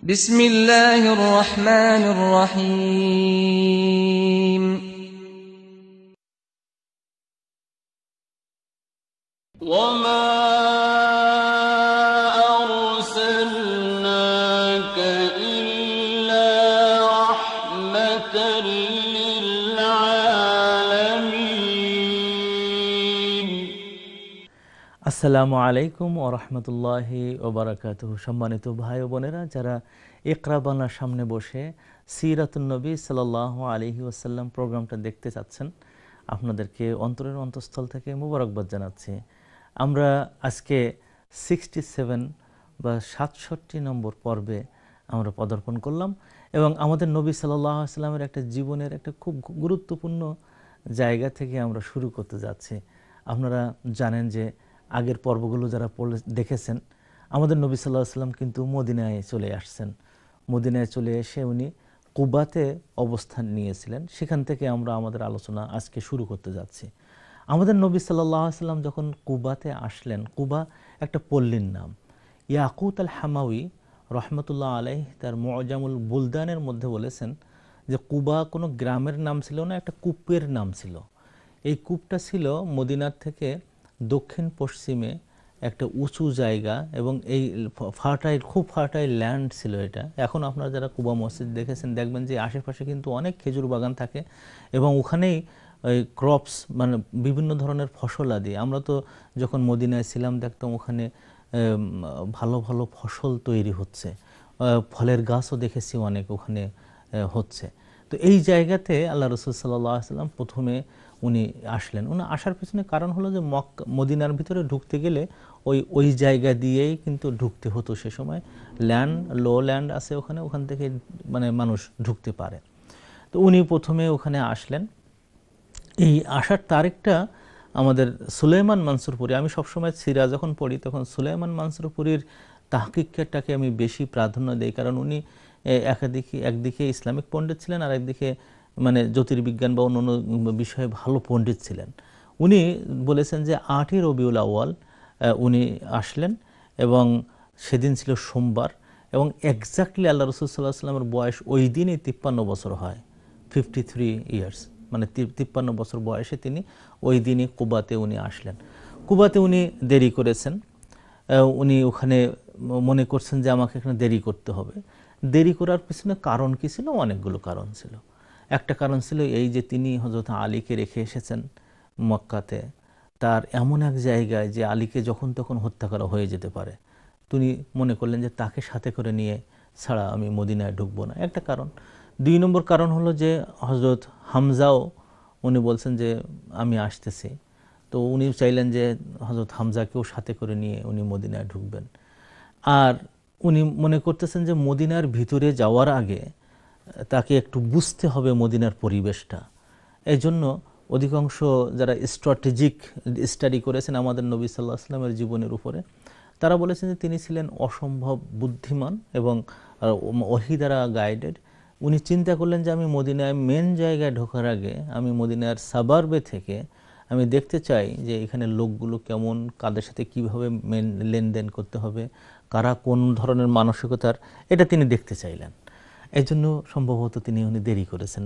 বিসমিল্লাহির রহমানির রহিম। ওয়ামা আরসালনাকা ইল্লা রাহমাতাল লিল আলামিন। আসসালামু আলাইকুম ওয়া রাহমাতুল্লাহি ওয়া বারাকাতুহু। সম্মানিত ভাই ও বোনেরা, যারা ইকরা বাংলার সামনে বসে সিরাতুন নবী সাল্লাল্লাহু আলাইহি ওয়াসাল্লাম প্রোগ্রামটা দেখতে চাচ্ছেন, আপনাদেরকে অন্তরের অন্তঃস্থল থেকে মুবারকবাদ জানাচ্ছি। আমরা আজকে 67 বা 67 নম্বর পর্বে আমরা পদার্পণ করলাম এবং আমাদের নবী সাল্লাল্লাহু আলাইহি ওয়াসাল্লামের একটা জীবনের একটা খুব গুরুত্বপূর্ণ জায়গা থেকে আমরা শুরু করতে যাচ্ছি। আপনারা জানেন যে আগের পর্বগুলো যারা দেখেছেন, আমাদের নবী সাল্লাল্লাহু আলাইহি ওয়াসাল্লাম কিন্তু মদিনায় চলে আসছেন। মদিনায় চলে এসে উনি কুবাতে অবস্থান নিয়েছিলেন। সেখান থেকে আমরা আমাদের আলোচনা আজকে শুরু করতে যাচ্ছি। আমাদের নবী সাল্লাল্লাহু আলাইহি ওয়াসাল্লাম যখন কুবাতে আসলেন, কুবা একটা পল্লীর নাম। ইয়াকুত আল হামাউই রহমতুল্লাহ আলাইহি তার মুআজামুল বুলদানের মধ্যে বলেছেন যে কুবা কোনো গ্রামের নাম ছিল না, একটা কূপের নাম ছিল। এই কূপটা ছিল মদিনার থেকে দক্ষিণ পশ্চিমে একটা উঁচু জায়গা এবং এই খুব ফার্টাইল ল্যান্ড ছিল এটা। এখন আপনারা যারা কুবা মসজিদ দেখেছেন দেখবেন যে আশেপাশে কিন্তু অনেক খেজুর বাগান থাকে এবং ওখানেই ওই ক্রপস মানে বিভিন্ন ধরনের ফসলাদি, আমরা তো যখন মদিনায় ছিলাম দেখতাম ওখানে ভালো ভালো ফসল তৈরি হচ্ছে, ফলের গাছও দেখেছি অনেক ওখানে হচ্ছে। তো এই জায়গাতে আল্লাহ রাসূল সাল্লাল্লাহু আলাইহি ওয়াসাল্লাম প্রথমে উনি আসলেন। উনি আসার পিছনে কারণ হলো যে মদিনার ভিতরে ঢুকতে গেলে ওই জায়গা দিয়েই কিন্তু ঢুকতে হতো। সে সময় লো ল্যান্ড আছে ওখানে, ওখান থেকে মানে মানুষ ঢুকতে পারে। তো উনি প্রথমে ওখানে আসলেন। এই আসার তারিখটা আমাদের সুলাইমান মানসুরপুরি, আমি সবসময় সিরা যখন পড়ি তখন সুলাইমান মানসুরপুরির তাহকিকটাকে আমি বেশি প্রাধান্য দিই, কারণ উনি একদিকে ইসলামিক পণ্ডিত ছিলেন আর একদিকে মানে জ্যোতির্বিজ্ঞান বা অন্য বিষয়ে ভালো পণ্ডিত ছিলেন। উনি বলেছেন যে 8ই রবিউল আউয়াল উনি আসলেন এবং সেদিন ছিল সোমবার এবং এক্স্যাক্টলি আল্লাহ রাসূল সাল্লাল্লাহু আলাইহি ওয়াসাল্লামের বয়স ওই দিনই 53 বছর হয়, 53 ইয়ার্স, মানে 53 বছর বয়সে তিনি ওই দিনই কুবাতে উনি আসলেন। কুবাতে উনি দেরি করেছেন। উনি ওখানে মনে করছেন যে আমাকে এখানে দেরি করতে হবে। দেরি করার পিছনে কারণ কি ছিল? অনেকগুলো কারণ ছিল। একটা কারণ ছিল এই যে তিনি হযরত আলীকে রেখে এসেছেন মক্কাতে, তার এমন এক জায়গায় যে আলীকে যখন তখন হত্যা করা হয়ে যেতে পারে। তিনি মনে করলেন যে তাকে সাথে করে নিয়ে ছাড়া আমি মদিনায় ঢুকবো না, একটা কারণ। 2 নম্বর কারণ হলো যে হযরত হামজাও উনি বলছেন যে আমি আসতেছি, তো উনি চাইলেন যে হযরত হামজাকেও সাথে করে নিয়ে উনি মদিনায় ঢুকবেন। আর উনি মনে করতেছেন যে মদিনার ভিতরে যাওয়ার আগে তাকে একটু বুঝতে হবে মদিনার পরিবেশটা। এই জন্য অধিকাংশ যারা স্ট্র্যাটেজিক স্টাডি করেছেন আমাদের নবী সাল্লাল্লাহু আলাইহি ওয়াসাল্লামের জীবনের উপরে, তারা বলেছেন যে তিনি ছিলেন অসম্ভব বুদ্ধিমান এবং ওহী দ্বারা গাইডেড। উনি চিন্তা করলেন যে আমি মদিনায় মেন জায়গায় ঢোকার আগে আমি মদিনার সাবারবে থেকে আমি দেখতে চাই যে এখানে লোকগুলো কেমন, কাদের সাথে কীভাবে লেনদেন করতে হবে, কারা কোন ধরনের মানসিকতার, এটা তিনি দেখতে চাইলেন। এই জন্য সম্ভবত উনি দেরি করেছেন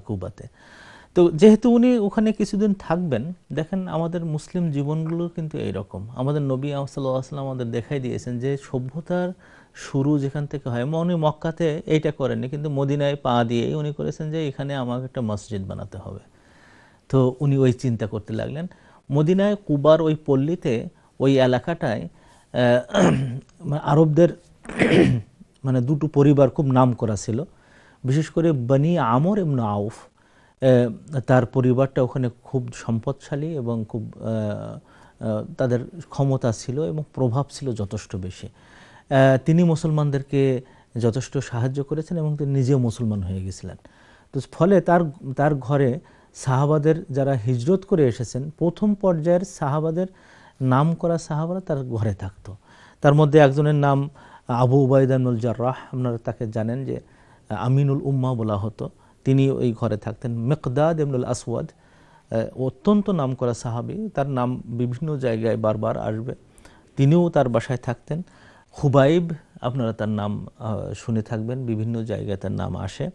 কুবাতে। তো যেহেতু উনি ওখানে কিছুদিন থাকবেন, দেখেন আমাদের মুসলিম জীবনগুলো কিন্তু এইরকম। আমাদের নবী সাল্লাল্লাহু আলাইহি ওয়াসাল্লাম আমাদের দেখাই দিয়েছেন যে সভ্যতার শুরু যেখান থেকে হয়। উনি মক্কাতে এইটা করেননি, কিন্তু মদিনায় পা দিয়েই উনি করেছেন যে এখানে আমাকে একটা মসজিদ বানাতে হবে। তো উনি ওই চিন্তা করতে লাগলেন। মদিনায় কুবার ওই পল্লীতে ওই এলাকাটায় আরবদের মানে দুটো পরিবার খুব নাম করা ছিল, বিশেষ করে বনি আমর ইবনে আউফ, তার পরিবারটা ওখানে খুব সম্পদশালী এবং খুব তাদের ক্ষমতা ছিল এবং প্রভাব ছিল যথেষ্ট বেশি। তিনি মুসলমানদেরকে যথেষ্ট সাহায্য করেছেন এবং তিনি নিজেও মুসলমান হয়ে গেছিলেন। তো ফলে তার ঘরে সাহাবাদের যারা হিজরত করে এসেছেন, প্রথম পর্যায়ের সাহাবাদের নাম করা সাহাবারা তার ঘরে থাকতো। তার মধ্যে একজনের নাম আবু উবাইদা ইবনুল জাররাহ, আপনারা তাকে জানেন যে আমিনুল উম্মাহ বলা হতো, তিনি ওই ঘরে থাকতেন। মিকদাদ ইবনুল আসওয়াদ, অত্যন্ত নামকরা সাহাবী, তার নাম বিভিন্ন জায়গায় বারবার আসবে, তিনিও তার বাসায় থাকতেন। খুবাইব আপনারা তার নাম শুনে থাকবেন, বিভিন্ন জায়গায় তার নাম আসে।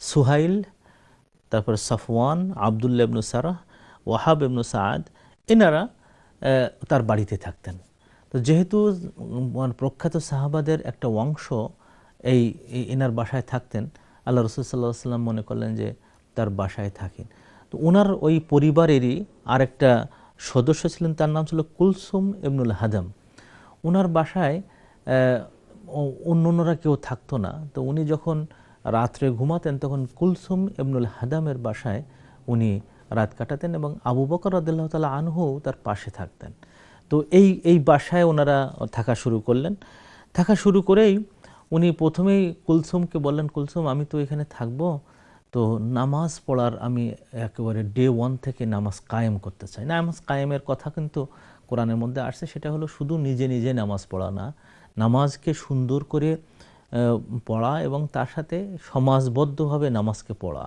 সুহাইল, তারপর সাফওয়ান, আবদুল্লাহ ইবনু সারাহ, ওয়াহাব ইবনু সাআদ, এনারা তার বাড়িতে থাকতেন। তো যেহেতু প্রখ্যাত সাহাবাদের একটা অংশ এনার বাসায় থাকতেন, আল্লাহ রসুল সাল্লাল্লাহু আলাইহি ওয়াসাল্লাম মনে করলেন যে তার বাসায় থাকেন। তো ওনার ওই পরিবারেরই আরেকটা সদস্য ছিলেন, তার নাম ছিল কুলসুম ইবনুল হাদাম। ওনার বাসায় অন্যরা কেউ থাকতো না। তো উনি যখন রাত্রে ঘুমাতেন তখন কুলসুম ইবনুল হাদামের বাসায় উনি রাত কাটাতেন এবং আবু বকর রাদিয়াল্লাহু তাআলা আনহু তার পাশে থাকতেন। তো এই বাসায় ওনারা থাকা শুরু করলেন। থাকা শুরু করেই উনি প্রথমেই কুলসুমকে বললেন, কুলসুম আমি তো এখানে থাকবো, তো নামাজ পড়ার আমি একেবারে ডে 1 থেকে নামাজ কায়েম করতে চাই। নামাজ কায়েমের কথা কিন্তু কোরআনের মধ্যে আসছে, সেটা হলো শুধু নিজে নিজে নামাজ পড়া না, নামাজকে সুন্দর করে পড়া এবং তার সাথে সমাজবদ্ধভাবে নামাজকে পড়া,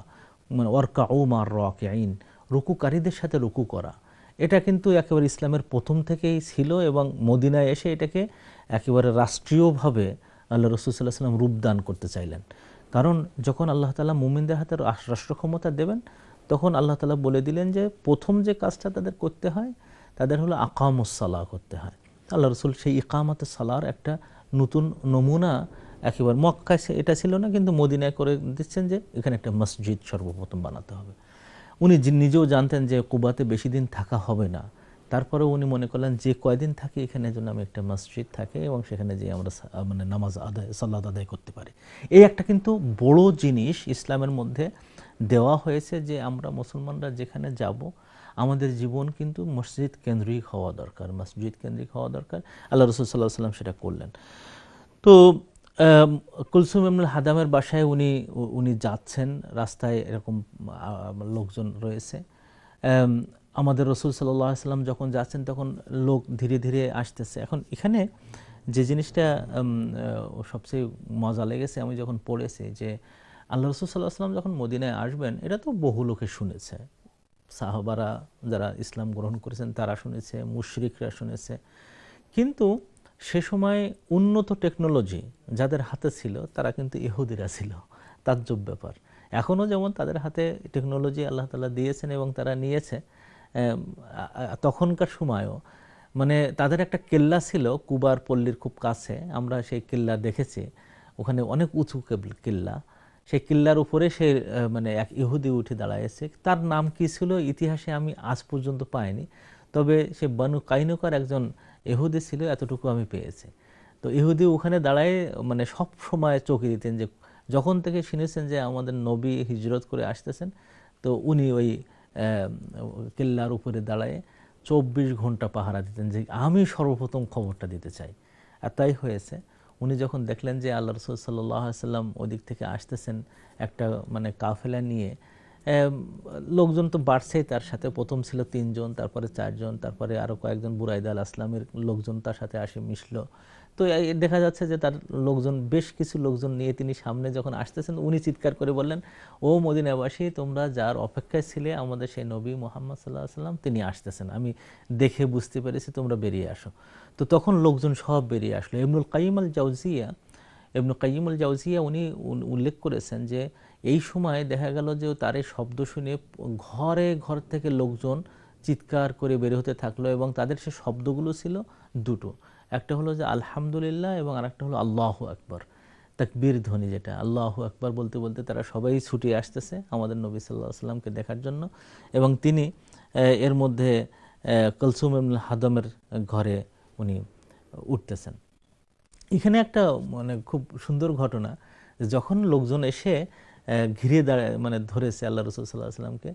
মানে ওয়ারকাউ মার রাকিঈন, রুকুকারীদের সাথে রুকু করা। এটা কিন্তু একেবারে ইসলামের প্রথম থেকেই ছিল এবং মদিনায় এসে এটাকে একেবারে রাষ্ট্রীয়ভাবে আল্লাহ রাসূল সাল্লাল্লাহু আলাইহি ওয়াসাল্লাম রূপদান করতে চাইলেন। কারণ যখন আল্লাহ তাআলা মুমিনদের হাতে রাষ্ট্র ক্ষমতা দেবেন, তখন আল্লাহ তাআলা বলে দিলেন যে প্রথম যে কাজটা তাদের করতে হয়, তাদের হলো আকামুস সালাহ করতে হয়। আল্লাহ রাসূল সেই ইকামাতুস সালাহর একটা নতুন নমুনা একেবারে মক্কায় এটা ছিল না, কিন্তু মদিনায় করে দিচ্ছেন যে এখানে একটা মসজিদ সর্বপ্রথম বানাতে হবে। উনি নিজেও জানতেন যে কুবাতে বেশি দিন থাকা হবে না, তারপরেও উনি মনে করলেন যে কয়দিন থাকি এখানে যেন আমি একটা মসজিদ থাকে এবং সেখানে যে আমরা মানে নামাজ আদায় সালাত আদায় করতে পারি। এই একটা কিন্তু বড় জিনিস ইসলামের মধ্যে দেওয়া হয়েছে যে আমরা মুসলমানরা যেখানে যাব আমাদের জীবন কিন্তু মসজিদ কেন্দ্রিক হওয়া দরকার, মসজিদ কেন্দ্রিক হওয়া দরকার। আল্লাহ রাসূল সাল্লাল্লাহু আলাইহি ওয়াসাল্লাম সেটা করলেন। তো কুলসুম ইবনুল হাদামের বাসায় উনি যাচ্ছেন, রাস্তায় এরকম লোকজন রয়েছে। আমাদের রাসূল সাল্লাল্লাহু আলাইহি ওয়াসাল্লাম যখন যাচ্ছেন তখন লোক ধীরে ধীরে আসতেছে। এখন এখানে যে জিনিসটা সবচেয়ে মজা লেগেছে আমি যখন পড়েছি, যে আল্লাহ রাসূল সাল্লাল্লাহু আলাইহি ওয়াসাল্লাম যখন মদিনায় আসবেন এটা তো বহু লোকে শুনেছে, সাহাবারা যারা ইসলাম গ্রহণ করেছেন তারা শুনেছে, মুশরিকরা শুনেছে, কিন্তু সে সময় উন্নত টেকনোলজি যাদের হাতে ছিল তারা কিন্তু ইহুদিরা ছিল। তাজ্জব ব্যাপার। এখনও যেমন তাদের হাতে টেকনোলজি আল্লাহ তাআলা দিয়েছেন এবং তারা নিয়েছে, তখনকার সময়ও মানে তাদের একটা কেল্লা ছিল কুবার পল্লীর খুব কাছে, আমরা সেই কেল্লা দেখেছি, ওখানে অনেক উঁচু কেল্লা, সেই কিল্লার উপরে সে মানে এক ইহুদি উঠে দাঁড়ায়ছে। তার নাম কি ছিল ইতিহাসে আমি আজ পর্যন্ত পাইনি, তবে সে বানু কাইনুকার একজন ইহুদি ছিল, এতটুকু আমি পেয়েছি। তো ইহুদি ওখানে দাঁড়ায় মানে সব সময় চোখে দিতেন, যে যখন থেকে শুনেছেন যে আমাদের নবী হিজরত করে আসতেছেন, তো উনি ওই কিল্লার উপরে দাঁড়ায় 24 ঘন্টা পাহারা দিতেন যে আমি সর্বপ্রথম খবরটা দিতে চাই। আর তাই হয়েছে। উনি যখন দেখলেন যে আল্লাহ রাসূল সাল্লাল্লাহু আলাইহি ওয়াসাল্লাম ওদিক থেকে আসতেছেন একটা মানে কাফেলা নিয়ে, লোকজন তো বাড়ছেই, তার সাথে প্রথম ছিল 3 জন, তারপরে 4 জন, তারপরে আরও কয়েকজন বুরাইদা আল আসলামের লোকজন তার সাথে আসে মিশলো। তো দেখা যাচ্ছে যে তার লোকজন, বেশ কিছু লোকজন নিয়ে তিনি সামনে যখন আসতেছেন, উনি চিৎকার করে বললেন, ও মদিনাবাসী, তোমরা যার অপেক্ষায় ছিলে আমাদের সেই নবী মুহাম্মদ সাল্লাল্লাহু আলাইহি ওয়াসাল্লাম তিনি আসতেছেন, আমি দেখে বুঝতে পেরেছি, তোমরা বেরিয়ে আসো। তো তখন লোকজন সব বেরিয়ে আসলো। ইবনুল কাইয়িম আল জাওজিয়া উনি উল্লেখ করেছেন যে এই সময় দেখা গেল যে তার এই শব্দ শুনে ঘরে ঘর থেকে লোকজন চিৎকার করে বের হতে থাকলো এবং তাদের সে শব্দগুলো ছিল দুটো, একটা হলো যে আলহামদুলিল্লাহ এবং আরেকটা হলো আল্লাহু আকবার, তাকবীর ধ্বনি, যেটা আল্লাহু আকবার বলতে বলতে তারা সবাই ছুটে আসতেছে আমাদের নবী সাল্লাল্লাহু আলাইহি ওয়াসাল্লামকে দেখার জন্য। এবং তিনি এর মধ্যে কুলসুম ইবনুল হাদামের ঘরে উনি উঠতেছেন। এখানে একটা মানে খুব সুন্দর ঘটনা, যখন লোকজন এসে ঘিরে দাঁড়ায় মানে ধরেছে আল্লাহ রাসূল সাল্লাল্লাহু আলাইহি ওয়াসাল্লামকে,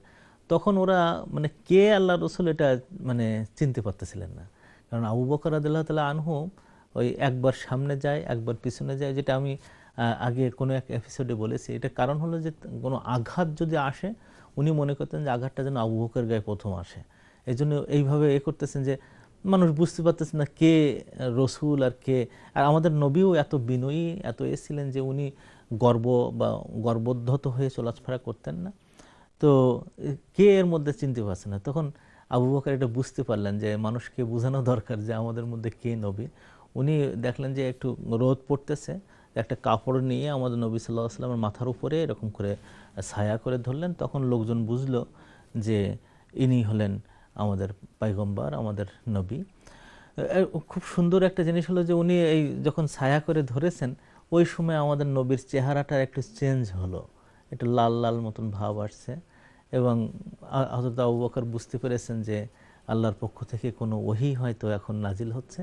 তখন ওরা মানে কে আল্লাহ রাসূল এটা মানে চিনতে পারতেছিলেন না। কারণ আবু বকর রাদিয়াল্লাহু তাআলা আনহু ওই একবার সামনে যায় একবার পিছনে যায়, যেটা আমি আগে কোনো এক এপিসোডে বলেছি। এটা কারণ হলো যে কোনো আঘাত যদি আসে উনি মনে করতেন যে আঘাতটা যেন আবু বকরের গায়ে প্রথম আসে, এই জন্য এইভাবে করতেছেন যে মানুষ বুঝতে পারতেছে না কে রসুল আর কে। আর আমাদের নবীও এত বিনয়ী, এত ছিলেন যে উনি গর্বোদ্ধত হয়ে চলাফেরা করতেন না। তো কে এর মধ্যে চিনতে পারছে না। তখন আবু বকর এটা বুঝতে পারলেন যে মানুষকে বোঝানো দরকার যে আমাদের মধ্যে কে নবী। উনি দেখলেন যে একটু রোদ পড়তেছে, একটা কাপড় নিয়ে আমাদের নবী সাল্লাল্লাহু আলাইহি ওয়াসাল্লামের মাথার উপরে এরকম করে ছায়া করে ধরলেন। তখন লোকজন বুঝলো যে ইনি হলেন আমাদের পয়গম্বর, আমাদের নবী। খুব সুন্দর একটা জিনিস হলো যে উনি এই যখন ছায়া করে ধরেছেন, ওই সময় আমাদের নবীর চেহারাটার একটু চেঞ্জ হলো, একটু লাল লাল মতন ভাব আসছে। এবং হযরত আবু বকর বুঝতে পেরেছেন যে আল্লাহর পক্ষ থেকে কোনো ওহী হয়তো এখন নাজিল হচ্ছে।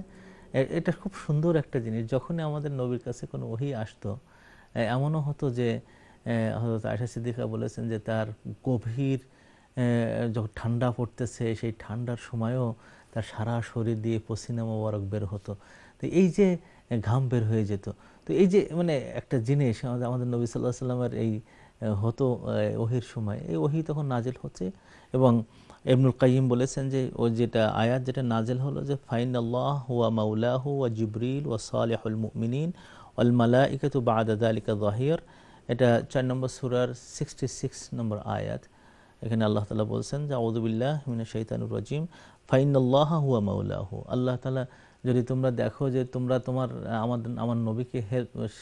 এটা খুব সুন্দর একটা জিনিস। যখনই আমাদের নবীর কাছে কোনো ওহী আসতো, এমনও হতো যে হযরত আয়েশা সিদ্দিকা বলেছেন যে তার গভীর যখন ঠান্ডা পড়তেছে, সেই ঠান্ডার সময়ও তার সারা শরীর দিয়ে পসিনা মোবারক বের হতো। তো এই যে ঘাম বের হয়ে যেত, তো এই যে মানে একটা জিনিস আমাদের নবী সাল্লাল্লাহু আলাইহি ওয়াসাল্লামের এই হতো ওহির সময়, এই ওহি তখন নাজিল হচ্ছে। এবং ইবনুল কাইয়িম বলেছেন যে ও যেটা আয়াত যেটা নাজিল হলো যে ফাইনাল্লাহ ওয়া মাওলাহু ওয়া জিবরিল ওয়া সালিহুল মুমিনিন ওয়াল মালাইকাতু বা'দা যালিকা যাহির, এটা 4 নম্বর সূরার 66 নম্বর আয়াত। এখানে আল্লাহ তাআলা বলছেন যে আউযু বিল্লাহি মিনাশ শাইতানির রাজিম ফাইনাল্লাহা হুয়া মাওলাহু। আল্লাহ তাআলা যদি তোমরা দেখো যে তোমরা আমার নবীকে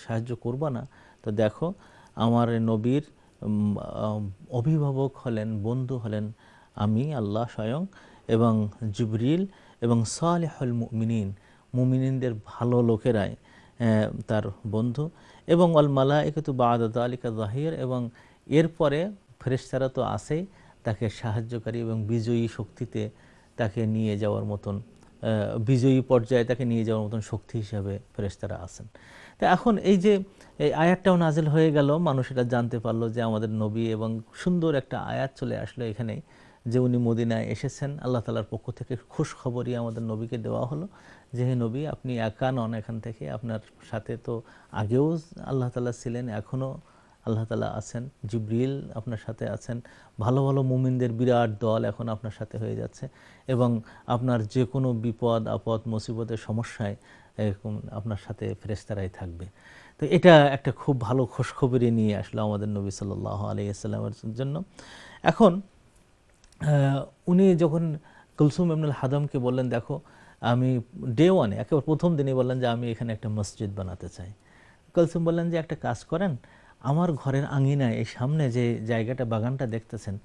সাহায্য করবা না, তো দেখো আমার নবীর অভিভাবক হলেন, বন্ধু হলেন আমি আল্লাহ স্বয়ং, এবং জিবরিল এবং সালিহুল মুমিনিন, মুমিনিনদের ভালো লোকেরাই তার বন্ধু, এবং আল মালাইকাতু বা'দা যালিকা যাহির, এবং এরপরে ফেরেশতারা তো আছেই তাকে সাহায্যকারী এবং বিজয়ী শক্তিতে তাকে নিয়ে যাওয়ার মতন, বিজয়ী পর্যায়ে তাকে নিয়ে যাওয়ার মতন শক্তি হিসাবে ফেরেশতারা আছেন। তো এখন এই যে এই আয়াতটাও নাজিল হয়ে গেল, মানুষ এটা জানতে পারলো যে আমাদের নবী, এবং সুন্দর একটা আয়াত চলে আসলো এখানে যে উনি মদিনায় এসেছেন। আল্লাহ তাআলার পক্ষ থেকে খুশ খবরই আমাদের নবীকে দেওয়া হলো যে হে নবী, আপনি একা নন এখান থেকে, আপনার সাথে তো আগেও আল্লাহ তাআলা ছিলেন, এখনও আল্লাহ তাআলা আছেন, জিবরিল আপনার সাথে আছেন, ভালো ভালো মুমিনদের বিরাট দল এখন আপনার সাথে হয়ে যাচ্ছে, এবং আপনার যে কোনো বিপদ আপদ মুসিবতের সমস্যায় এরকম আপনার সাথে ফেরেশতারাই থাকবে। তো এটা একটা খুব ভালো খোশখবরি নিয়ে আসলো আমাদের নবী সাল্লাল্লাহু আলাইহি ওয়াসাল্লামের জন্য। এখন উনি যখন কুলসুম ইবনুল হাদামকে বললেন, দেখো আমি ডে ওয়ানে একেবারে প্রথম দিনই বললেন যে আমি এখানে একটা মসজিদ বানাতে চাই। কুলসুম বললেন যে একটা কাজ করেন, আমার ঘরের আঙিনায় এই সামনে যে জায়গাটা বাগানটা দেখতেছেন,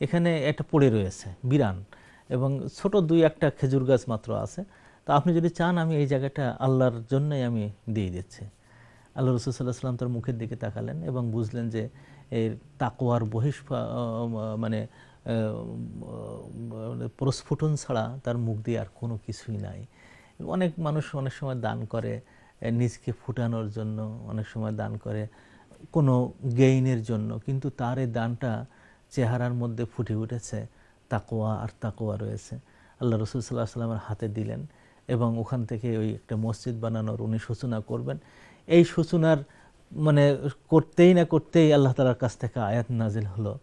এখানে একটা পড়ে রয়েছে বিরান, এবং ছোট 2-1টা খেজুর গাছ মাত্র আছে, তো আপনি যদি চান আমি এই জায়গাটা আল্লাহর জন্যই আমি দিয়ে দিচ্ছি। আল্লাহ রাসূল সাল্লাল্লাহু আলাইহি ওয়াসাল্লাম তার মুখের দিকে তাকালেন এবং বুঝলেন যে এর তাকওয়ার মানে প্রস্ফুটন ছাড়া তার মুখ দিয়ে আর কোনো কিছুই নাই। অনেক মানুষ অনেক সময় দান করে নিজকে ফুটানোর জন্য, অনেক সময় দান করে কোনো গেইনের জন্য, কিন্তু তার এই দানটা চেহারার মধ্যে ফুটে উঠেছে তাকওয়া, আর তাকওয়া রয়েছে। আল্লাহ রাসূল সাল্লাল্লাহু আলাইহি ওয়াসাল্লামের হাতে দিলেন এবং ওখান থেকে ওই একটা মসজিদ বানানোর উনি সূচনা করবেন। এই সূচনার মানে করতেই না করতেই আল্লাহ তাআলার কাছ থেকে আয়াত নাজিল হলো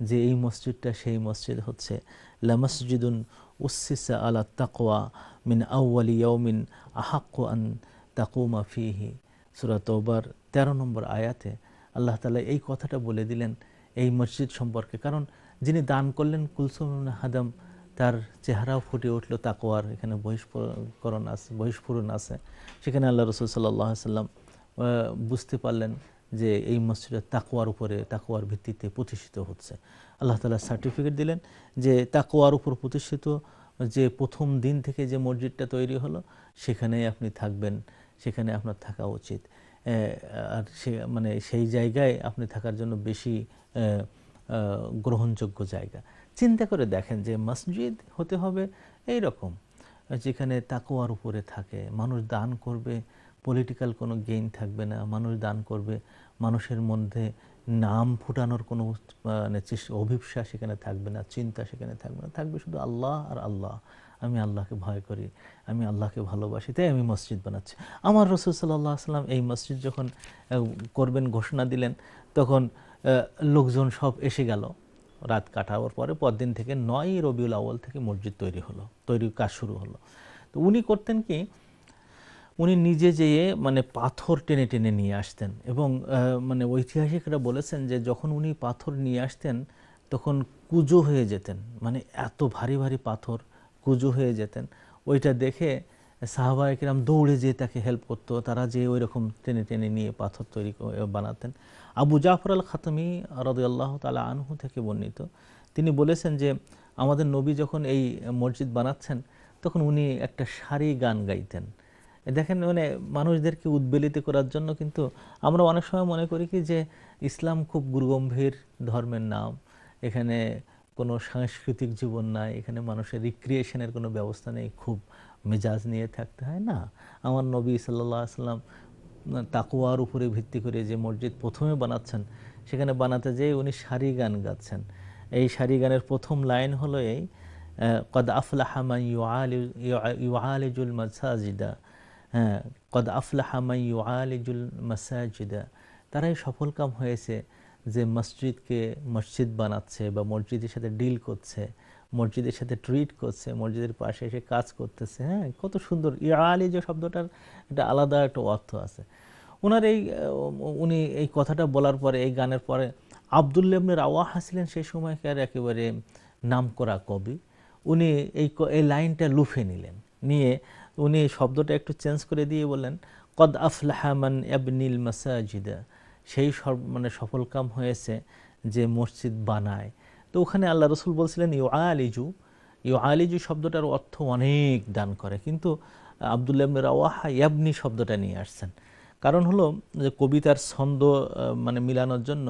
যে এই মসজিদটা সেই মসজিদ হচ্ছে লামসজিদুন উসসিসা আলা তাকওয়া মিন আউয়ালি ইয়াউমিন আহাক্কু আন তাকুমা ফিহি। সূরা তওবার 13 নম্বর আয়াতে আল্লাহ তাআলা এই কথাটা বলে দিলেন এই মসজিদ সম্পর্কে। কারণ যিনি দান করলেন কুলসুম ইবনে হাদাম, তার চেহারাও ফুটে উঠলো তাকওয়ার, এখানে বহিষ্ফুরণ আছে। সেখানে আল্লাহ রাসূল সাল্লাল্লাহু আলাইহি ওয়াসাল্লাম বুঝতে পারলেন যে এই মসজিদের তাকওয়ার উপরে, তাকওয়ার ভিত্তিতে প্রতিষ্ঠিত হচ্ছে। আল্লাহ তাআলা সার্টিফিকেট দিলেন যে তাকওয়ার উপর প্রতিষ্ঠিত যে প্রথম দিন থেকে যে মসজিদটা তৈরি হলো সেখানেই আপনি থাকবেন, সেখানে আপনার থাকা উচিত। আর মানে সেই জায়গায় আপনি থাকার জন্য বেশি গ্রহণযোগ্য জায়গা। চিন্তা করে দেখেন যে মসজিদ হতে হবে এই রকম, যেখানে তাকওয়ার উপরে থাকে, মানুষ দান করবে, পলিটিক্যাল কোনো গেইন থাকবে না, মানুষ দান করবে, মানুষের মধ্যে নাম ফুটানোর কোনো মানে অভিপ্সা সেখানে থাকবে না, চিন্তা সেখানে থাকবে না, থাকবে শুধু আল্লাহ আর আল্লাহ। আমি আল্লাহকে ভয় করি, আমি আল্লাহকে ভালোবাসি, তাই আমি মসজিদ বানাচ্ছি। আমার রাসূল সাল্লাল্লাহু আলাইহি ওয়াসাল্লাম এই মসজিদ যখন করবেন ঘোষণা দিলেন, তখন লোকজন সব এসে গেল। রাত কাটাবার পরে পরদিন থেকে 9ই রবিউল আউয়াল থেকে মসজিদ তৈরির কাজ শুরু হলো। তো উনি করতেন কি, উনি নিজে যেয়ে মানে পাথর টেনে টেনে নিয়ে আসতেন, এবং মানে ঐতিহাসিকরা বলেছেন যে যখন উনি পাথর নিয়ে আসতেন তখন কুঁজো হয়ে যেতেন, মানে এত ভারী ভারী পাথর কুঁজো হয়ে যেতেন। ওইটা দেখে সাহাবায়ে কিরাম দৌড়ে যেয়ে তাকে হেল্প করতো, তারা যে ওই রকম টেনে টেনে নিয়ে পাথর তৈরি বানাতেন। আবু জাফর আল খাতামি রাদিয়াল্লাহু তাআলা আনহু থেকে বর্ণিত, তিনি বলেছেন যে আমাদের নবী যখন এই মসজিদ বানাচ্ছেন তখন উনি একটা সারি গান গাইতেন। দেখেন, মানে মানুষদেরকে উদ্বেলিত করার জন্য। কিন্তু আমরা অনেক সময় মনে করি কি যে ইসলাম খুব গুরুগম্ভীর ধর্মের নাম, এখানে কোনো সাংস্কৃতিক জীবন নাই, এখানে মানুষের রিক্রিয়েশনের কোনো ব্যবস্থা নেই, খুব মেজাজ নিয়ে থাকতে হয় না। আমার নবী সাল্লাল্লাহু আলাইহি সাল্লাম তাকওয়ার উপরে ভিত্তি করে যে মসজিদ প্রথমে বানাচ্ছেন, সেখানে বানাতে যেয়ে উনি সারি গান গাচ্ছেন। এই সারি গানের প্রথম লাইন হলো এই, কদ আফলাহা মান ইউআলিজুল মাসাজিদা, হ্যাঁ, কদ আফলাহা মান ইউআলিজুল মাসাজিদা, তারাই সফলকাম হয়েছে যে মসজিদকে মসজিদ বানাচ্ছে বা মসজিদের সাথে ডিল করছে, মসজিদের সাথে ট্রিট করছে, মসজিদের পাশে এসে কাজ করতেছে। হ্যাঁ, কত সুন্দর। ইয়ালিজ শব্দটার একটা আলাদা একটা অর্থ আছে। ওনার এই উনি এই কথাটা বলার পরে, এই গানের পরে আব্দুল্লাহ ইবনে রাওয়াহা ছিলেন সেই সময়কার একেবারে নামকরা কবি। উনি এই লাইনটা লুফে নিলেন, নিয়ে উনি শব্দটা একটু চেঞ্জ করে দিয়ে বললেন, কদ আফলাহা মান ইয়াবনিল মাসাজিদা, সেই মানে সফলকাম হয়েছে যে মসজিদ বানায়। তো ওখানে আল্লাহ রসুল বলছিলেন ইউআলিজু শব্দটার অর্থ অনেক দান করে, কিন্তু আব্দুল্লাহ ইবনে রাওয়াহা ইয়াবনি শব্দটা নিয়ে আসছেন। কারণ হলো যে কবিতার ছন্দ মানে মিলানোর জন্য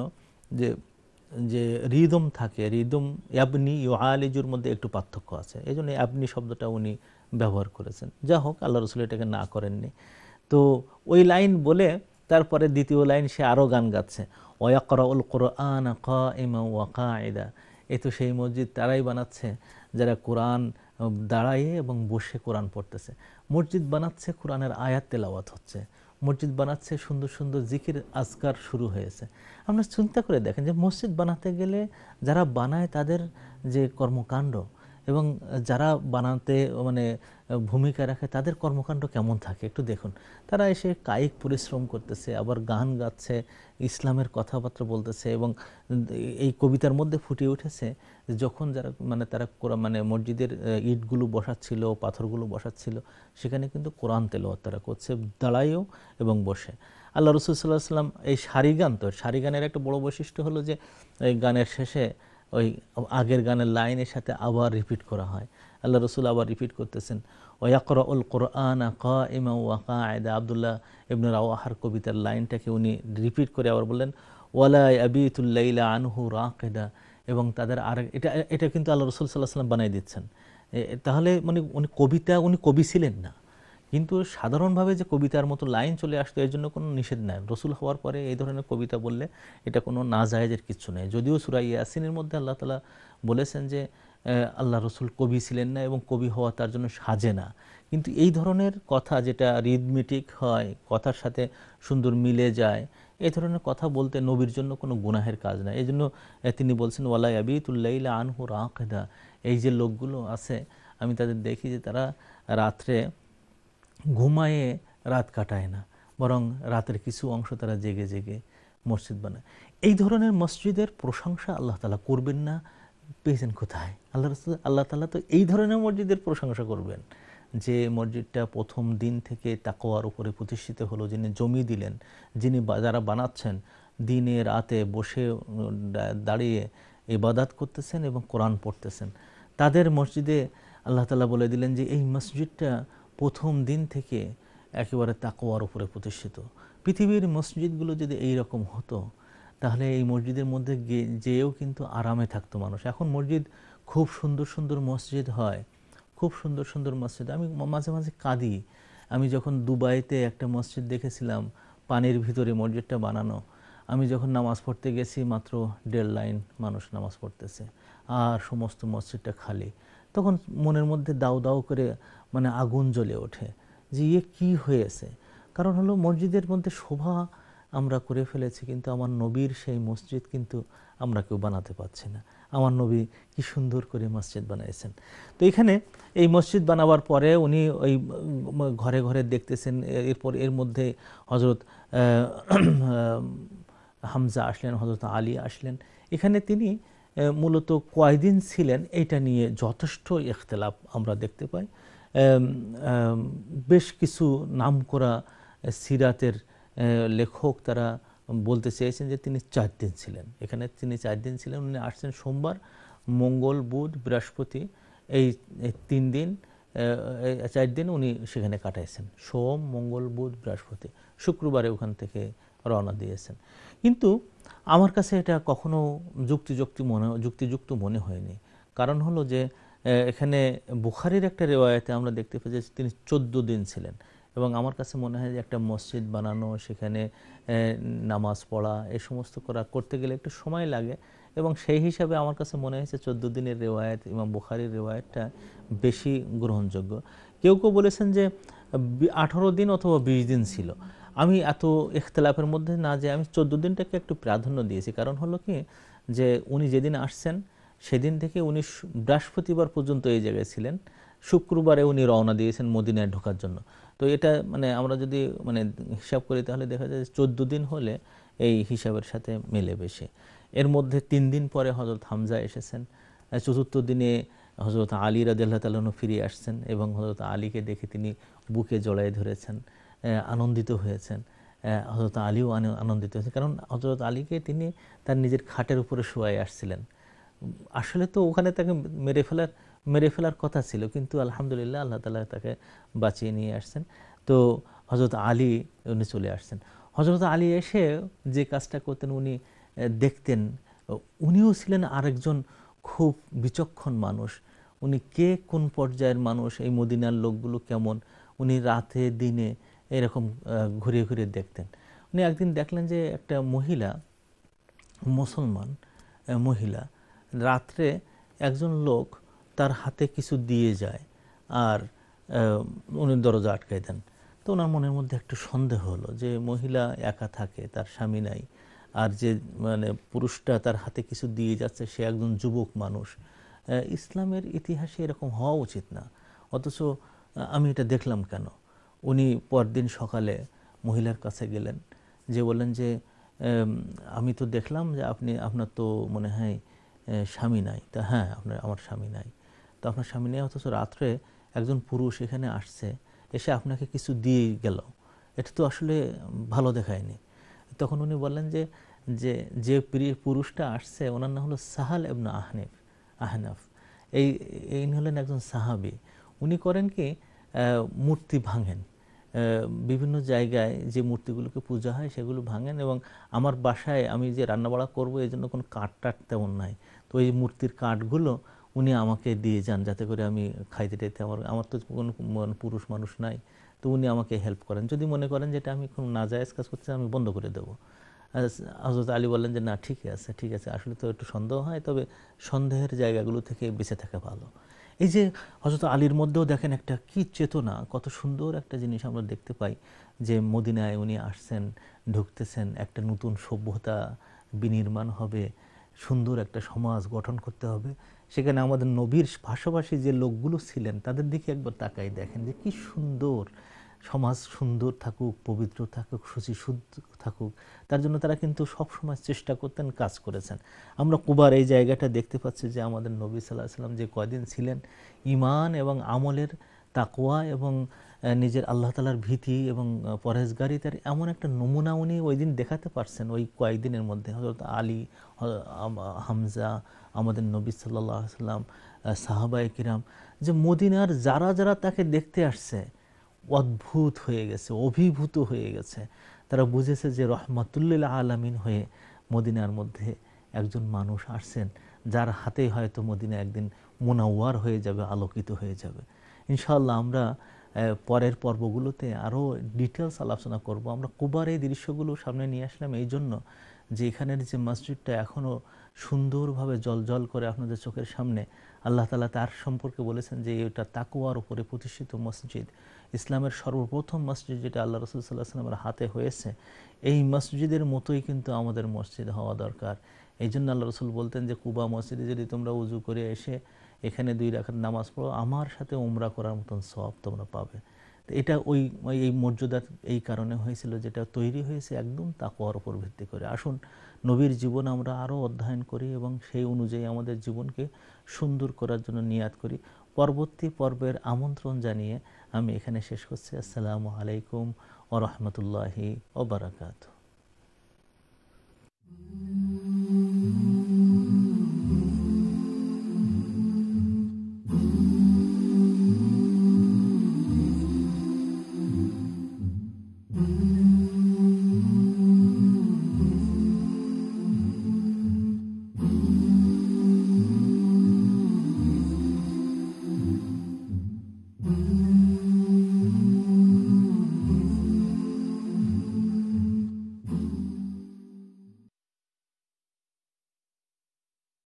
যে যে রিদম থাকে, রিদম ইয়াবনি ইউআলিজুর মধ্যে একটু পার্থক্য আছে, এই জন্য ইয়াবনি শব্দটা উনি ব্যবহার করেছেন। যা হোক, আল্লাহ রসুল এটাকে না করেননি। তো ওই লাইন বলে তারপরে দ্বিতীয় লাইন সে আরও গান গাচ্ছে, ওয়াকরাউল কুরআন কাইমা ওয়া কাঈদা। এই তো সেই মসজিদ তারাই বানাচ্ছে যারা কোরআন দাঁড়ায়ে এবং বসে কোরআন পড়তেছে। মসজিদ বানাচ্ছে, কোরআনের আয়াত তেলাওয়াত হচ্ছে। মসজিদ বানাচ্ছে, সুন্দর সুন্দর জিকির আজকার শুরু হয়েছে। আপনারা চিন্তা করে দেখেন যে মসজিদ বানাতে গেলে যারা বানায় তাদের যে কর্মকাণ্ড এবং যারা বানাতে মানে ভূমিকা রাখে তাদের কর্মকাণ্ড কেমন থাকে একটু দেখুন। তারা এসে কায়িক পরিশ্রম করতেছে, আবার গান গাচ্ছে, ইসলামের কথাবার্তা বলতেছে। এবং এই কবিতার মধ্যে ফুটে উঠেছে যখন যারা মানে তারা মানে মসজিদের ইটগুলো বসাচ্ছিল, পাথরগুলো বসাচ্ছিল, সেখানে কিন্তু কোরআন তেলাওয়াত তারা করছে, দাঁড়ায়ও এবং বসে। আল্লাহ রসুল সাল্লাল্লাহু আলাইহি ওয়াসাল্লাম এই সারি গান, তো সারি গানের একটা বড় বৈশিষ্ট্য হলো যে এই গানের শেষে ওই আগের গানের লাইনের সাথে আবার রিপিট করা হয়। আল্লাহ রসুল আবার রিপিট করতেছেন, ওয়াকরাউল কুরআন কাইমা ওয়া কাঈদা। আব্দুল্লাহ ইবনে রাওয়াহার কবিতার লাইনটাকে উনি রিপিট করে আবার বললেন, ওয়ালা ইয়াবিতুল লাইলা আনহু রাকিদা। এবং তাদের আর এটা কিন্তু আল্লাহ রসুল সাল্লাল্লাহু আলাইহি ওয়াসাল্লাম বানিয়ে দিচ্ছেন। তাহলে মানে উনি কবি ছিলেন না, কিন্তু সাধারণভাবে যে কবিতার মতো লাইন চলে আসতো এর জন্য কোনো নিষেধ নাই। রসুল হওয়ার পরে এই ধরনের কবিতা বললে এটা কোনো নাজায়েজের কিছু নেই। যদিও সূরা ইয়াসিনের মধ্যে আল্লাহ তাআলা বলেছেন যে আল্লাহ রসুল কবি ছিলেন না এবং কবি হওয়া তার জন্য সাজে না, কিন্তু এই ধরনের কথা যেটা রিদমিটিক হয়, কথার সাথে সুন্দর মিলে যায়, এই ধরনের কথা বলতে নবীর জন্য কোনো গুনাহের কাজ নাই। এই জন্য তিনি বলছেন, ওয়ালা ইয়াবিতুল লাইলা আনহু রাকিদা। এই যে লোকগুলো আছে আমি তাদের দেখি যে তারা রাত্রে ঘুমায়ে রাত কাটায় না, বরং রাতের কিছু অংশ তারা জেগে জেগে মসজিদ বানায়। এই ধরনের মসজিদের প্রশংসা আল্লাহ তাআলা করবেন না, পেয়েছেন কোথায়? আল্লাহ তাআলা তো এই ধরনের মসজিদের প্রশংসা করবেন যে মসজিদটা প্রথম দিন থেকে তাকওয়ার উপরে প্রতিষ্ঠিত হলো, যিনি জমি দিলেন, যিনি যারা বানাচ্ছেন দিনে রাতে বসে দাঁড়িয়ে ইবাদত করতেছেন এবং কোরআন পড়তেছেন, তাদের মসজিদে আল্লাহ তাআলা বলে দিলেন যে এই মসজিদটা প্রথম দিন থেকে একেবারে তাকওয়ার উপরে প্রতিষ্ঠিত। পৃথিবীর মসজিদগুলো যদি এই রকম হতো তাহলে এই মসজিদের মধ্যে যেয়েও কিন্তু আরামে থাকতো মানুষ। এখন মসজিদ খুব সুন্দর সুন্দর মসজিদ হয়, খুব সুন্দর সুন্দর মসজিদ। আমি মাঝে মাঝে কাঁদি। আমি যখন দুবাইতে একটা মসজিদ দেখেছিলাম, পানির ভিতরে মসজিদটা বানানো, আমি যখন নামাজ পড়তে গেছি মাত্র 1.5 লাইন মানুষ নামাজ পড়তেছে আর সমস্ত মসজিদটা খালি। তখন মনের মধ্যে দাউ দাউ করে মানে আগুন জ্বলে ওঠে যে কি হয়েছে। কারণ হলো মসজিদের মধ্যে শোভা আমরা করে ফেলেছি, কিন্তু আমার নবীর সেই মসজিদ কিন্তু আমরা কেউ বানাতে পারছি না। আমার নবী কি সুন্দর করে মসজিদ বানিয়েছেন। তো এখানে এই মসজিদ বানাবার পরে উনি ওই ঘরে ঘরে দেখতেছেন। এরপর এর মধ্যে হযরত হামজা আসলেন, হযরত আলী আসলেন। এখানে তিনি মূলত কয়দিন ছিলেন এটা নিয়ে যথেষ্ট ইখতিলাফ আমরা দেখতে পাই। বেশ কিছু নামকরা সিরাতের লেখক তারা বলতে চেয়েছেন যে তিনি 4 দিন ছিলেন এখানে। তিনি 4 দিন ছিলেন। উনি আসছেন সোমবার, মঙ্গল, বুধ, বৃহস্পতি, এই 3 দিন, 4 দিন উনি সেখানে কাটাইছেন। সোম, মঙ্গল, বুধ, বৃহস্পতি, শুক্রবারে ওখান থেকে রওনা দিয়েছেন। কিন্তু আমার কাছে এটা কখনো যুক্তিযুক্ত মনে হয়নি। কারণ হলো যে এখানে বুখারীর একটা রিওয়ায়াতে আমরা দেখতে পাই যে তিনি 14 দিন ছিলেন, এবং আমার কাছে মনে হয় যে একটা মসজিদ বানানো, সেখানে নামাজ পড়া, এই সমস্ত করতে গেলে একটু সময় লাগে, এবং সেই হিসাবে আমার কাছে মনে হয়েছে 14 দিনের রিওয়ায়াত, ইমাম বুখারীর রিওয়ায়াতটা বেশি গ্রহণযোগ্য। কেউ কেউ বলেছেন যে 18 দিন অথবা 20 দিন ছিল। আমি এত ইখতিলাফের মধ্যে না যে আমি 14 দিনটাকে একটু প্রাধান্য দিয়েছি। কারণ হলো কি যে উনি যেদিন আসছেন সেদিন থেকে উনি বৃহস্পতিবার পর্যন্ত এই জায়গায় ছিলেন, শুক্রবারে উনি রওনা দিয়েছেন মদিনায় ঢোকার জন্য। তো এটা মানে আমরা যদি হিসাব করি তাহলে দেখা যায় 14 দিন হলে এই হিসাবের সাথে মেলে বেশি। এর মধ্যে 3 দিন পরে হযরত হামজা এসেছেন। চতুর্থ দিনে হযরত আলী রাদিয়াল্লাহু তাআলা ফিরে আসছেন, এবং হযরত আলীকে দেখে তিনি বুকে জড়ায় ধরেছেন, আনন্দিত হয়েছেন। হযরত আলীও আনন্দিত হয়েছেন, কারণ হযরত আলীকে তিনি তার নিজের খাটের উপরে শোয়ায় আসছিলেন। আসলে তো ওখানে তাকে মেরে ফেলার কথা ছিল, কিন্তু আলহামদুলিল্লাহ আল্লাহ তাআলা তাকে বাঁচিয়ে নিয়ে আসছেন। তো হযরত আলী উনি চলে আসছেন। হযরত আলী এসে যে কাজটা করতেন উনি দেখতেন, উনিও ছিলেন আরেকজন খুব বিচক্ষণ মানুষ। উনি কে কোন পর্যায়ের মানুষ, এই মদিনার লোকগুলো কেমন, উনি রাতে দিনে এরকম ঘুরিয়ে ঘুরিয়ে দেখতেন। উনি একদিন দেখলেন যে একটা মহিলা, মুসলমান মহিলা, রাত্রে একজন লোক তার হাতে কিছু দিয়ে যায়, আর উনি দরজা আটকায় দেন। তো ওনার মনের মধ্যে একটু সন্দেহ হলো যে মহিলা একা থাকে, তার স্বামী নাই, আর যে পুরুষটা তার হাতে কিছু দিয়ে যাচ্ছে সে একজন যুবক মানুষ। ইসলামের ইতিহাসে এরকম হওয়া উচিত না, অথচ আমি এটা দেখলাম কেন। উনি পরদিন সকালে মহিলার কাছে গেলেন, যে বললেন যে আমি তো দেখলাম যে আপনার তো মনে হয় স্বামী নাই। তা হ্যাঁ, আমার স্বামী নাই। তো আপনার স্বামী নেই, অথচ রাত্রে একজন পুরুষ এখানে আসছে, এসে আপনাকে কিছু দিয়ে গেল, এটা তো আসলে ভালো দেখায়নি। তখন উনি বললেন যে যে যে পুরুষটা আসছে ওনার নাম হলো সাহাল ইবনে আহনাফ। ইনি হলেন একজন সাহাবী। উনি করেন কি, মূর্তি ভাঙেন, বিভিন্ন জায়গায় যে মূর্তিগুলোকে পূজা হয় সেগুলো ভাঙেন, এবং আমার বাসায় আমি যে রান্নাবাড়া করবো এই জন্য কোনো কাঠ টাঠ তেমন নাই, তো এই মূর্তির কাঠগুলো উনি আমাকে দিয়ে যান যাতে করে আমি খাইতে টাইতে, আমার তো কোনো পুরুষ মানুষ নাই, তো উনি আমাকে হেল্প করেন। যদি মনে করেন যেটা আমি কোনো নাজায়েজ কাজ করতে আমি বন্ধ করে দেবো। হযরত আলী বললেন যে না, ঠিক আছে, আসলে তো একটু সন্দেহ হয়, তবে সন্দেহের জায়গাগুলো থেকে বেঁচে থাকা ভালো। এই যে হযরত আলীর মধ্যেও দেখেন একটা কি চেতনা, কত সুন্দর একটা জিনিস আমরা দেখতে পাই, যে মদিনায় উনি আসছেন, ঢুকতেছেন, একটা নতুন সভ্যতা বিনির্মাণ হবে, সুন্দর একটা সমাজ গঠন করতে হবে। সেখানে আমাদের নবীর পাশাপাশি যে লোকগুলো ছিলেন তাদের দিকে একবার তাকাই দেখেন যে কি সুন্দর সমাজ, সুন্দর থাকুক, পবিত্র থাকুক, শুদ্ধ থাকুক, তার জন্য তারা কিন্তু সবসময় চেষ্টা করতেন, কাজ করেছেন। আমরা কুবার এই জায়গাটা দেখতে পাচ্ছি যে আমাদের নবী সাল্লাল্লাহু আলাইহি ওয়াসাল্লাম যে কয়দিন ছিলেন, ঈমান এবং আমলের, তাকওয়া এবং নিজের আল্লাহ তাআলার ভীতি এবং পরহেজগারিতার এমন একটা নমুনা উনি ওই দিন দেখাতে পারছেন। ওই কয়েকদিনের মধ্যে হযরত আলী, হামজা, আমাদের নবী সাল্লাল্লাহু আলাইহি ওয়াসাল্লাম, সাহাবায়ে কিরাম, যে মদিনার যারা যারা তাকে দেখতে আসছে অদ্ভুত হয়ে গেছে, অভিভূত হয়ে গেছে। তারা বুঝেছে যে রহমাতুল্লিল আলামিন হয়ে মদিনার মধ্যে একজন মানুষ আসছেন, যার হাতেই হয়তো মদিনা একদিন মুনাওয়ার হয়ে যাবে, আলোকিত হয়ে যাবে। ইনশাআল্লাহ আমরা পরের পর্বগুলোতে আরও ডিটেলস আলোচনা করব। আমরা কুবার এই দৃশ্যগুলো সামনে নিয়ে আসলাম এই জন্য যে এখানের যে মসজিদটা এখনও সুন্দরভাবে জ্বলজ্বল করে আপনাদের চোখের সামনে। আল্লাহ তাআলা তার সম্পর্কে বলেছেন যে এটা তাকওয়ার উপরে প্রতিষ্ঠিত মসজিদ, ইসলামের সর্বপ্রথম মসজিদ যেটা আল্লাহ রাসূল সাল্লাল্লাহু আলাইহি ওয়াসাল্লামের হাতে হয়েছে। এই মসজিদের মতোই কিন্তু আমাদের মসজিদ হওয়া দরকার। এই জন্য আল্লাহ রাসূল বলতেন যে কুবা মসজিদে যদি তোমরা উজু করে এসে এখানে 2 রাকাত নামাজ পড়ো, আমার সাথে উমরা করার মতন সওয়াব তোমরা পাবে। তো এটা এই মর্যাদা এই কারণে হয়েছিল, যেটা তৈরি হয়েছে একদম তাকওয়ার উপর ভিত্তি করে। আসুন নবীর জীবন আমরা আরও অধ্যয়ন করি এবং সেই অনুযায়ী আমাদের জীবনকে সুন্দর করার জন্য নিয়াত করি। পরবর্তী পর্বের আমন্ত্রণ জানিয়ে আমি এখানে শেষ করছি। আসসালামু আলাইকুম ওয়া রাহমাতুল্লাহি ওয়া বারাকাতুহু।